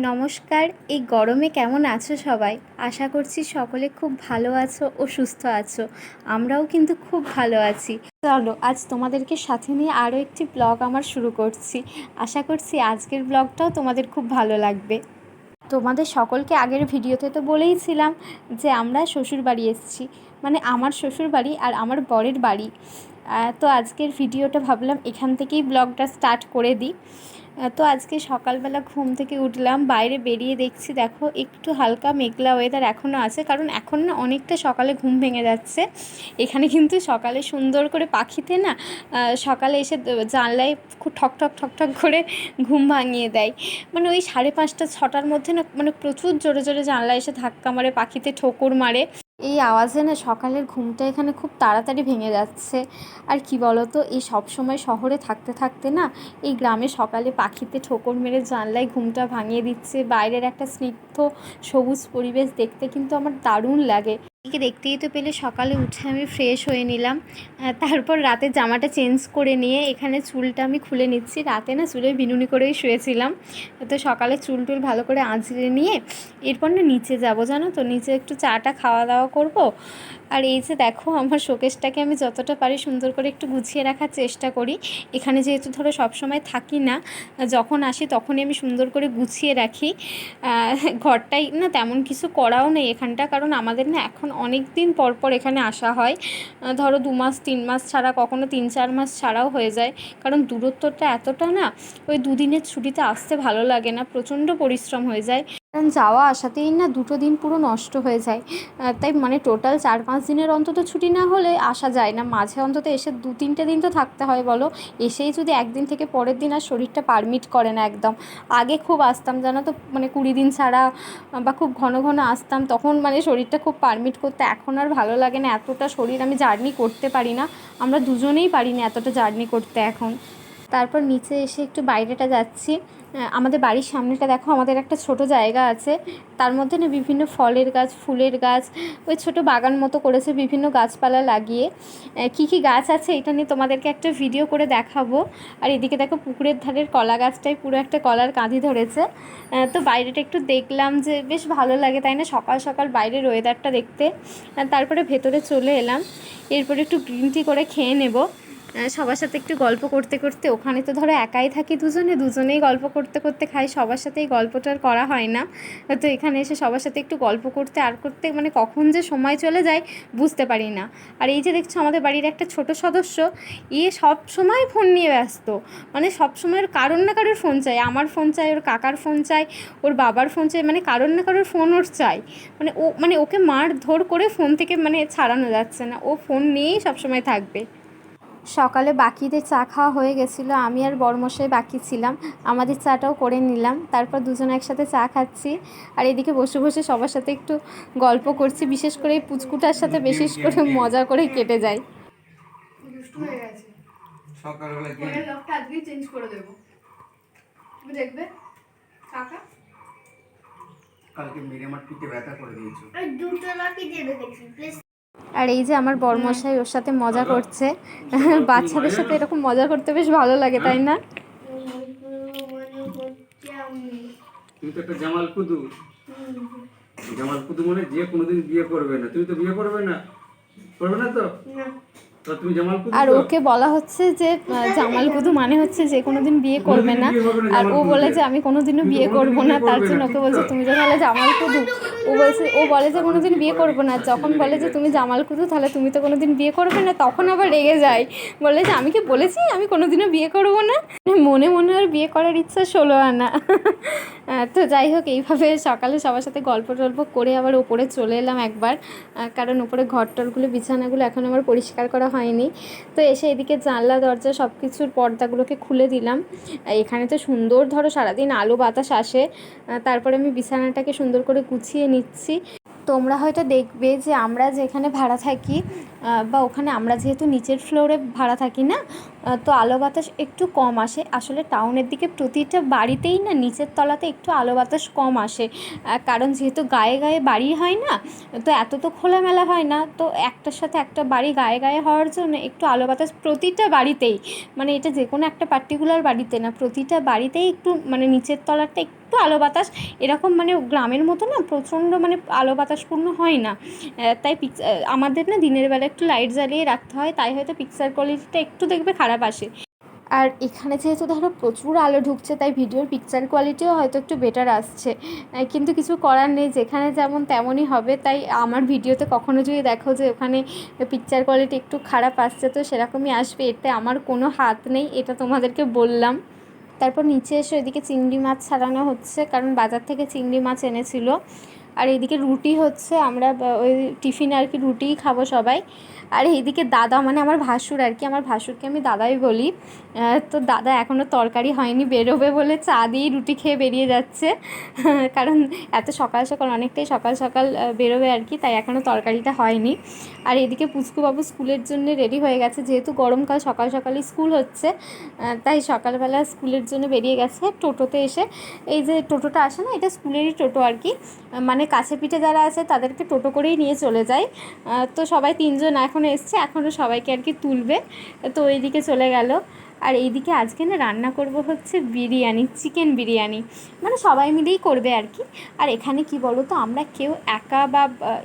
নমস্কার। এই গরমে কেমন আছো সবাই? আশা করছি সকলে খুব ভালো আছো ও সুস্থ আছো। আমরাও কিন্তু খুব ভালো আছি। চলো আজ তোমাদেরকে সাথে নিয়ে আরও একটি ব্লগ আমার শুরু করছি। আশা করছি আজকের ব্লগটাও তোমাদের খুব ভালো লাগবে। তোমাদের সকলকে আগের ভিডিওতে তো বলেইছিলাম যে আমরা শ্বশুর বাড়ি এসেছি, মানে আমার শ্বশুর বাড়ি আর আমার বরের বাড়ি। তো আজকের ভিডিওটা ভাবলাম এখান থেকেই ব্লগটা স্টার্ট করে দিই। তো আজকে সকালবেলা ঘুম থেকে উঠলাম, বাইরে বেরিয়ে দেখছি দেখো একটু হালকা মেঘলা ওয়েদার এখনও আছে, কারণ এখন না অনেকটা সকালে ঘুম ভেঙে যাচ্ছে। এখানে কিন্তু সকালে সুন্দর করে পাখিতে না সকালে এসে জানলায় খুব ঠক ঠক ঠক ঠক করে ঘুম ভাঙিয়ে দেয়। মানে ওই 5:30 6টার মধ্যে না মানে প্রচুর জোরে জোরে জানলায় এসে ধাক্কা মারে, পাখিতে ঠোকর মারে। এই আওয়াজে না সকালের ঘুমটা এখানে খুব তাড়াতাড়ি ভেঙে যাচ্ছে। আর কি বলো তো, এই সব সময় শহরে থাকতে থাকতে না এই গ্রামে সকালে পাখিতে ঠোকর মেরে জানলায় ঘুমটা ভাঙিয়ে দিচ্ছে। বাইরের একটা স্নিগ্ধ সবুজ পরিবেশ দেখতে কিন্তু আমার দারুণ লাগে। এদিকে দেখতেই তো পেলে সকালে উঠে আমি ফ্রেশ হয়ে নিলাম, তারপর রাতে জামাটা চেঞ্জ করে নিয়ে এখানে চুলটা আমি খুলে নিচ্ছি। রাতে না চুলে বিনুনি করেই শুয়েছিলাম, তো সকালে চুল টুল ভালো করে আঁচড়ে নিয়ে এরপর না নিচে যাব, জানো তো, নিচে একটু চাটা খাওয়া দাওয়া করব। আর এই যে দেখো আমার শোকেসটাকে আমি যতটা পারি সুন্দর করে একটু গুছিয়ে রাখার চেষ্টা করি। এখানে যেহেতু ধরো সবসময় থাকি না, যখন আসি তখনই আমি সুন্দর করে গুছিয়ে রাখি। ঘরটাই না তেমন কিছু করাও নেই এখানটা, কারণ আমাদের না এখন অনেক দিন পর পর এখানে আসা হয়। ধরো 2 মাস 3 মাস ছাড়া, কখনো 3-4 মাস ছাড়াও হয়ে যায়, কারণ দূরত্বটা এতটা না, ওই 2 দিনের ছুটিতে আসতে ভালো লাগে না, প্রচণ্ড পরিশ্রম হয়ে যায়। কারণ যাওয়া আসাতেই না 2টো দিন পুরো নষ্ট হয়ে যায়। তাই মানে টোটাল 4-5 দিনের অন্তত ছুটি না হলে আসা যায় না, মাঝে অন্তত এসে 2-3টে দিন তো থাকতে হয় বলো। এসেই যদি একদিন থেকে পরের দিন আর শরীরটা পারমিট করে না একদম। আগে খুব আসতাম জানো তো, মানে 20 দিন ছাড়া বা খুব ঘন ঘন আসতাম, তখন মানে শরীরটা খুব পারমিট করতে। এখন আর ভালো লাগে না, এতটা শরীর আমি জার্নি করতে পারি না, আমরা দুজনেই পারি না এতটা জার্নি করতে এখন। তারপর নিচে এসে একটু বাইরেটা যাচ্ছি। আমাদের বাড়ির সামনেটা দেখো, আমাদের একটা ছোট জায়গা আছে, তার মধ্যে না বিভিন্ন ফলের গাছ, ফুলের গাছ, ওই ছোট বাগান মতো করেছে বিভিন্ন গাছপালা লাগিয়ে। কি কি গাছ আছে এটা নিয়ে তোমাদেরকে একটা ভিডিও করে দেখাবো। আর এদিকে দেখো পুকুরের ধারের কলা গাছটাই পুরো একটা কলার কাঁধি ধরেছে। তো বাইরেটা একটু দেখলাম যে বেশ ভালো লাগে, তাই না, সকাল সকাল বাইরের ওয়েদারটা দেখতে। তারপরে ভেতরে চলে এলাম, এরপরে একটু গ্রিন টি করে খেয়ে নেব সবার সাথে একটু গল্প করতে করতে। ওখানে তো ধরো একাই থাকি, দুজনেই গল্প করতে করতে খাই, সবার সাথেই গল্পটা আর করা হয় না। তো এখানে এসে সবার সাথে একটু গল্প করতে আর করতে মানে কখন যে সময় চলে যায় বুঝতে পারি না। আর এই যে দেখছো আমাদের বাড়ির একটা ছোট সদস্য, সব সময় ফোন নিয়ে ব্যস্ত, মানে সব সময় ওর কারোর না কারোর ফোন চাই, আমার ফোন চাই, ওর কাকার ফোন চাই, ওর বাবার ফোন চাই, মানে কারোর না কারোর ফোন ওর চাই। মানে ওকে মারধর করে ফোন থেকে মানে ছাড়ানো যাচ্ছে না, ও ফোন নিয়েই সবসময় থাকবে। সকালে বাকিদের চা খাওয়া হয়ে গেছিলো, আমি আর বড়মশাই বাকি ছিলাম, আমাদের চাটাও করে নিলাম। তারপর দুজনে একসাথে চা খাচ্ছি, আর এদিকে বসে বসে সবার সাথে একটু গল্প করছি। বিশেষ করে এই পুচকুটার সাথে বিশেষ করে মজা করে কেটে যায়। আর এই যে আমার বড়মশাই ওর সাথে মজা করছে। বাচ্চাদের সাথে এরকম মজা করতে বেশ ভালো লাগে, তাই না? তুমি তো একটা জামাল কুদু, জামাল কুদু মানে যে কোনোদিন বিয়ে করবে না। তুমি তো বিয়ে করবে না, করবে না তো? আর ওকে বলা হচ্ছে যে জামাল কুদু মানে হচ্ছে যে কোনোদিন বিয়ে করবে না, আর ও বলে যে আমি কোনোদিনও বিয়ে করবো না, তার জন্য ওকে বলছে তুমি তো তাহলে জামাল কুদু। ও বলে যে কোনোদিন বিয়ে করবো না, যখন বলে যে তুমি জামাল কুদু তাহলে তুমি তো কোনোদিন বিয়ে করবে না, তখন আবার রেগে যায়, বলে যে আমি কি বলেছি আমি কোনোদিনও বিয়ে করবো না। মনে মনে আর বিয়ে করার ইচ্ছা 16 আনা। তো যাই হোক, এইভাবে সকালে সবার সাথে গল্প টল্প করে আবার ওপরে চলে এলাম একবার, কারণ ওপরে ঘরটরগুলো বিছানাগুলো এখন আমার পরিষ্কার করা হয়নি। তো এসে এদিকে জানলা দরজা সব কিছুর পর্দাগুলোকে খুলে দিলাম। এখানে তো সুন্দর ধরো সারাদিন আলো বাতাস আসে। তারপরে আমি বিছানাটাকে সুন্দর করে গুছিয়ে নিচ্ছি। তোমরা হয়তো দেখবে যে আমরা যেখানে ভাড়া থাকি বা ওখানে আমরা যেহেতু নিচের ফ্লোরে ভাড়া থাকি না, তো আলো বাতাস একটু কম আসে। আসলে টাউনের দিকে প্রতিটা বাড়িতেই না নিচের তলাতে একটু আলো বাতাস কম আসে, কারণ যেহেতু গায়ে গায়ে বাড়ি হয় না, তো এত তো খোলামেলা হয় না, তো একটার সাথে একটা বাড়ি গায়ে গায়ে হওয়ার জন্য একটু আলো বাতাস প্রতিটা বাড়িতেই, মানে এটা যে কোনো একটা পার্টিকুলার বাড়িতে না, প্রতিটা বাড়িতেই একটু মানে নিচের তলাটা একটু আলো বাতাস, এরকম মানে গ্রামের মতো না প্রচণ্ড মানে আলো বাতাসপূর্ণ হয় না, তাই আমাদের না দিনের বেলা একটু লাইট জ্বালিয়ে রাখতে হয়, তাই হয়তো পিকচার কোয়ালিটিটা একটু দেখবে খারাপ আসে। আর এখানে যেহেতু ধরো প্রচুর আলো ঢুকছে, তাই ভিডিওর পিকচার কোয়ালিটিও হয়তো একটু বেটার আসছে, কিন্তু কিছু করার নেই, যেখানে যেমন তেমনই হবে। তাই আমার ভিডিওতে কখনো যদি দেখো যে ওখানে পিকচার কোয়ালিটি একটু খারাপ আসছে, তো সেরকমই আসবে, এতে আমার কোনো হাত নেই, এটা তোমাদেরকে বললাম। তারপর নিচে এসে ওইদিকে চিংড়ি মাছ ছাড়ানো হচ্ছে, কারণ বাজার থেকে চিংড়ি মাছ এনেছিল। আর এইদিকে রুটি হচ্ছে, আমরা ওই টিফিনে আর কি রুটিই খাবো সবাই। আর এইদিকে দাদা মানে আমার ভাসুর আর কি, আমার ভাসুরকে আমি দাদাই বলি, তো দাদা এখনও তরকারি হয়নি, বেরোবে বলে চা দিয়ে রুটি খেয়ে বেরিয়ে যাচ্ছে, কারণ এত সকাল সকাল অনেকটাই সকাল সকাল বেরোবে আর কি, তাই এখনও তরকারিটা হয়নি। আর এদিকে পুচকুবাবু স্কুলের জন্য রেডি হয়ে গেছে, যেহেতু গরমকাল সকাল সকালই স্কুল হচ্ছে, তাই সকালবেলা স্কুলের জন্য বেরিয়ে গেছে টোটোতে এসে। এই যে টোটোটা আসে না, এটা স্কুলেরই টোটো আর কি, মানে কাছে পিঠে যারা আছে তাদেরকে টোটো করেই নিয়ে চলে যায়। তো সবাই 3 জন এখনও এসছে, এখনও সবাইকে আর কি তুলবে, তো এইদিকে চলে গেল। আর এইদিকে আজকে না রান্না করব হচ্ছে বিরিয়ানি, চিকেন বিরিয়ানি, মানে সবাই মিলেই করবে আর কি। আর এখানে কি বলো তো, আমরা কেউ একা বা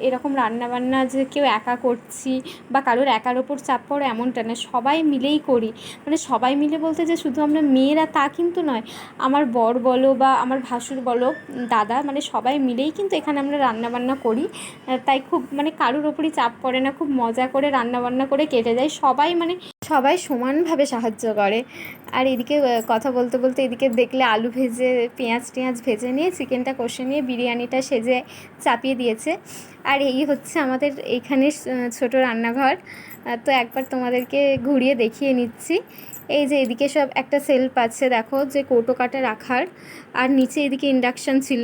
এরকম রান্নাবান্না যে কেউ একা করছি বা কারোর একার ওপর চাপ পড়ে এমনটা না, সবাই মিলেই করি। মানে সবাই মিলে বলতে যে শুধু আমরা মেয়েরা তা কিন্তু নয়, আমার বর বলো বা আমার ভাসুর বলো, দাদা, মানে সবাই মিলেই কিন্তু এখানে আমরা রান্নাবান্না করি। তাই খুব মানে কারোর ওপরই চাপ পড়ে না, খুব মজা করে রান্নাবান্না করে কেটে যায়, সবাই মানে সবাই সমানভাবে সাহায্য করে। আর এদিকে কথা বলতে বলতে এদিকে দেখলে আলু ভেজে পেঁয়াজ টেঁয়াজ ভেজে নিয়ে চিকেনটা কষে নিয়ে বিরিয়ানিটা সেজে চাপিয়ে দিয়েছে। আর এই হচ্ছে আমাদের এইখানে ছোট রান্নাঘর। তো একবার তোমাদেরকে ঘুরিয়ে দেখিয়ে নিচ্ছি। এই যে এদিকে সব একটা সেলফ আছে দেখো, যে কৌটো কাটা রাখার, আর নিচে এদিকে ইন্ডাকশান ছিল,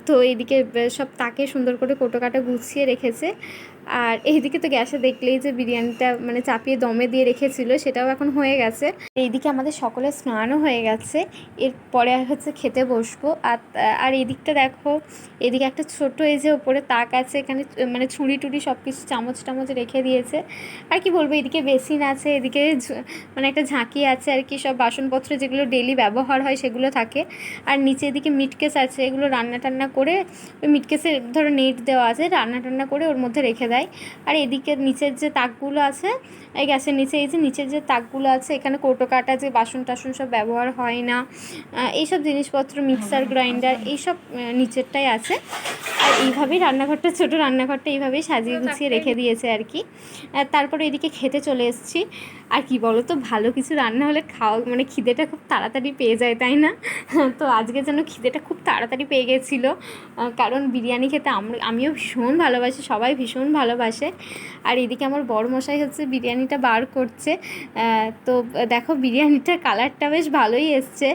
তো এইদিকে সব তাকে সুন্দর করে কৌটো কাটা গুছিয়ে রেখেছে। আর এইদিকে তো গ্যাসে দেখলেই যে বিরিয়ানিটা মানে চাপিয়ে দমে দিয়ে রেখেছিল, সেটাও এখন হয়ে গেছে। এইদিকে আমাদের সকলের স্নানও হয়ে গেছে, এরপরে হচ্ছে খেতে বসবো। আর এদিকটা দেখো, এদিকে একটা ছোট এই যে ওপরে তাক আছে, এখানে মানে ছুরি টুরি সব কিছু চামচ টামচ রেখে দিয়েছে। আর কি বলবো, এদিকে বেসিন আছে, এদিকে মানে একটা ঝাঁকি আছে আর কি, সব বাসনপত্র যেগুলো ডেলি ব্যবহার হয় সেগুলো থাকে। আর নিচে এদিকে মিটকেস আছে, এগুলো রান্না টান্না করে ওই মিটকেসের ধরো নেট দেওয়া আছে, রান্না টান্না করে ওর মধ্যে রেখে দেয়। আর এদিকে নিচের যে তাকগুলো আছে, এই গ্যাসের নিচে এই যে নিচের যে তাকগুলো আছে, এখানে কৌটো কাটা যে বাসন টাসন সব ব্যবহার হয় না, এইসব জিনিসপত্র, মিক্সার গ্রাইন্ডার, এইসব নিচেরটাই আছে। আর এইভাবেই রান্নাঘরটা, ছোটো রান্নাঘরটা এইভাবেই সাজিয়ে গুছিয়ে রেখে দিয়েছে আর কি। তারপরে এদিকে খেতে চলে এসেছি। আর কি বলো তো, ভালো কিছু রান্না হলে খাওয়া মানে খিদেটা খুব তাড়াতাড়ি পেয়ে যায়, তাই না? তো আজকে যেন খিদেটা খুব তাড়াতাড়ি পেয়ে গেছিলো, কারণ বিরিয়ানি খেতে আমিও ভীষণ ভালোবাসি, সবাই ভীষণ ভালোবাসে। আর এদিকে আমার বড়মশাই হচ্ছে বিরিয়ানিটা বার করছে। তো দেখো বিরিয়ানিটার কালারটা বেশ ভালোই এসছে,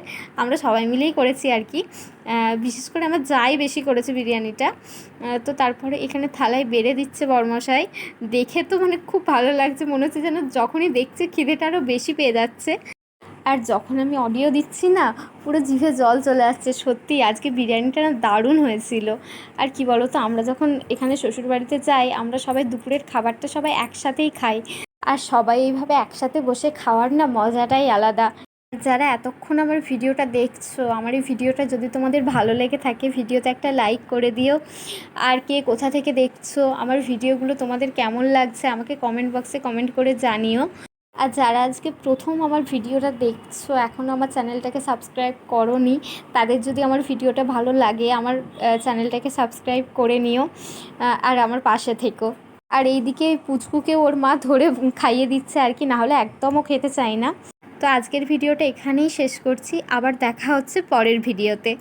আমরা সবাই মিলেই করেছি আর কি। বিশেষ করে আমার যাই বেশি করেছে বিরিয়ানিটা। তো তারপরে এখানে থালায় বেড়ে দিচ্ছে বড়মশাই, দেখে তো মানে খুব ভালো লাগছে, মনে হচ্ছে যেন যখনই দেখছে খিদেটা আরও বেশি পেয়ে যাচ্ছে। আর যখন আমি অডিও দিচ্ছি না, পুরো জিভে জল চলে আসছে, সত্যি আজকে বিরিয়ানিটা না দারুণ হয়েছিল। আর কি বলো তো, আমরা যখন এখানে শ্বশুরবাড়িতে যাই, আমরা সবাই দুপুরের খাবারটা সবাই একসাথেই খাই, আর সবাই এইভাবে একসাথে বসে খাওয়ার না মজাটাই আলাদা। যারা এতক্ষণ আমার ভিডিওটা দেখছো, আমার এই ভিডিওটা যদি তোমাদের ভালো লেগে থাকে, ভিডিওতে একটা লাইক করে দিও। আর কে কোথা থেকে দেখছো, আমার ভিডিওগুলো তোমাদের কেমন লাগছে আমাকে কমেন্ট বক্সে কমেন্ট করে জানিও। আর যারা আজকে প্রথম আমার ভিডিওটা দেখছো, এখনও আমার চ্যানেলটাকে সাবস্ক্রাইব করোনি, তাদের যদি আমার ভিডিওটা ভালো লাগে, আমার চ্যানেলটাকে সাবস্ক্রাইব করে নিও, আর আমার পাশে থেকো। আর এইদিকে পুচকুকে ওর মা ধরে খাইয়ে দিচ্ছে আর কি, নাহলে একদমও খেতে চাই না। তো আজকের ভিডিওটা এখানেই শেষ করছি, আবার দেখা হচ্ছে পরের ভিডিওতে।